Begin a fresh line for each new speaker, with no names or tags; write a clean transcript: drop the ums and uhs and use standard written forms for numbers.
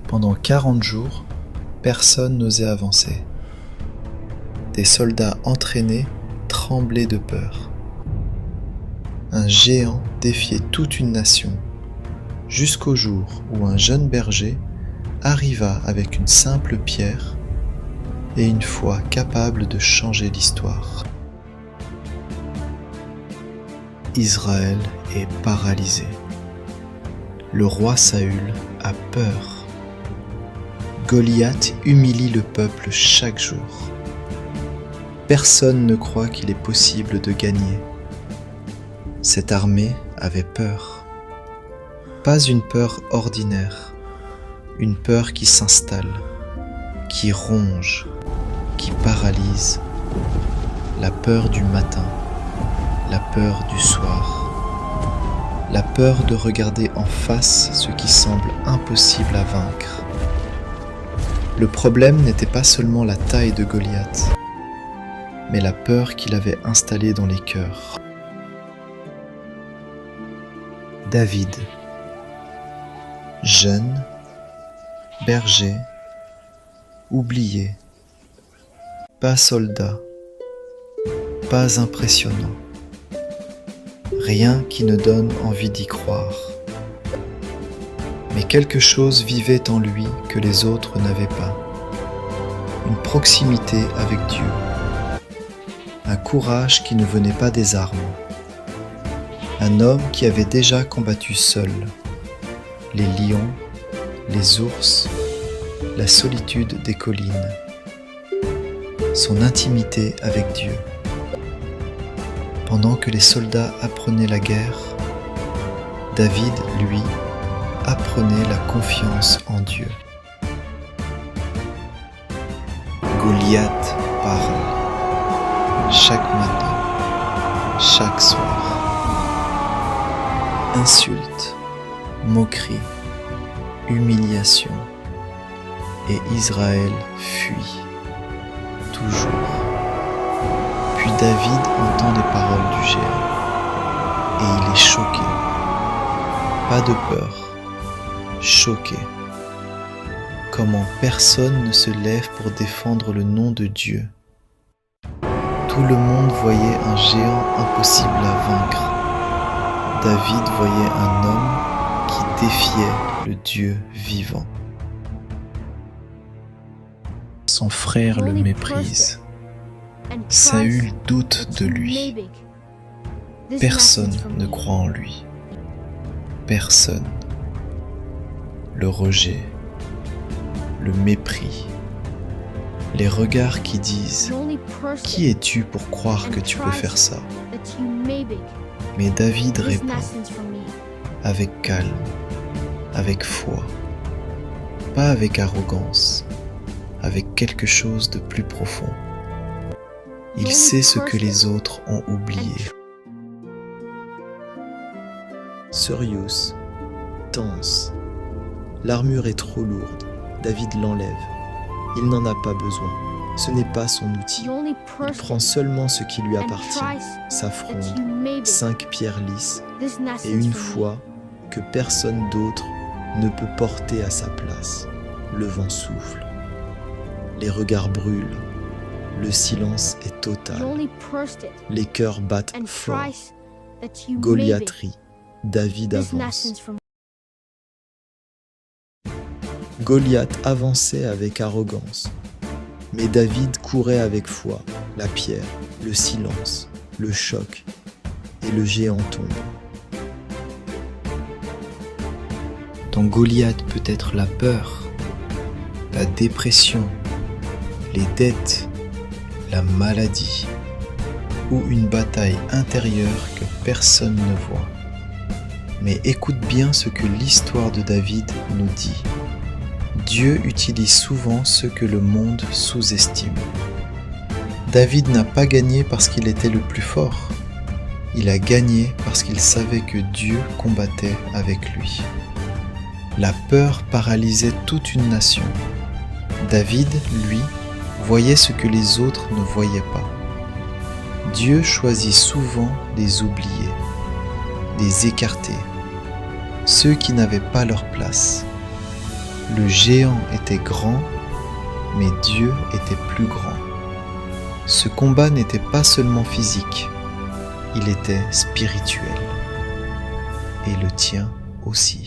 Pendant 40 jours, personne n'osait avancer. Des soldats entraînés tremblaient de peur. Un géant défiait toute une nation, jusqu'au jour où un jeune berger arriva avec une simple pierre et une foi capable de changer l'histoire. Israël est paralysé. Le roi Saül a peur. Goliath humilie le peuple chaque jour. Personne ne croit qu'il est possible de gagner. Cette armée avait peur. Pas une peur ordinaire, une peur qui s'installe, qui ronge, qui paralyse. La peur du matin, la peur du soir, la peur de regarder en face ce qui semble impossible à vaincre. Le problème n'était pas seulement la taille de Goliath, mais la peur qu'il avait installée dans les cœurs. David, jeune, berger, oublié, pas soldat, pas impressionnant, rien qui ne donne envie d'y croire. Mais quelque chose vivait en lui que les autres n'avaient pas. Une proximité avec Dieu. Un courage qui ne venait pas des armes. Un homme qui avait déjà combattu seul. Les lions, les ours, la solitude des collines. Son intimité avec Dieu. Pendant que les soldats apprenaient la guerre, David, lui, apprenait la confiance en Dieu. Goliath parle, chaque matin, chaque soir. Insultes, moqueries, humiliation, et Israël fuit, toujours. Puis David entend les paroles du géant, et il est choqué. Pas de peur, choqué. Comment personne ne se lève pour défendre le nom de Dieu. Tout le monde voyait un géant impossible à vaincre. David voyait un homme qui défiait le Dieu vivant. Son frère le méprise. Saül doute de lui. Personne ne croit en lui. Personne. Le rejet, le mépris, les regards qui disent « Qui es-tu pour croire que tu peux faire ça ?» Mais David répond avec calme, avec foi, pas avec arrogance, avec quelque chose de plus profond. Il sait ce que les autres ont oublié. Serious, tense. L'armure est trop lourde. David l'enlève. Il n'en a pas besoin. Ce n'est pas son outil. Il prend seulement ce qui lui appartient, sa fronde, 5 pierres lisses et une foi que personne d'autre ne peut porter à sa place. Le vent souffle. Les regards brûlent. Le silence est total. Les cœurs battent fort. Goliath rit. David avance. Goliath avançait avec arrogance, mais David courait avec foi, la pierre, le silence, le choc, et le géant tombe. Dans Goliath peut être la peur, la dépression, les dettes, la maladie, ou une bataille intérieure que personne ne voit. Mais écoute bien ce que l'histoire de David nous dit. Dieu utilise souvent ce que le monde sous-estime. David n'a pas gagné parce qu'il était le plus fort. Il a gagné parce qu'il savait que Dieu combattait avec lui. La peur paralysait toute une nation. David, lui, voyait ce que les autres ne voyaient pas. Dieu choisit souvent des oubliés, des écartés, ceux qui n'avaient pas leur place. Le géant était grand, mais Dieu était plus grand. Ce combat n'était pas seulement physique, il était spirituel. Et le tien aussi.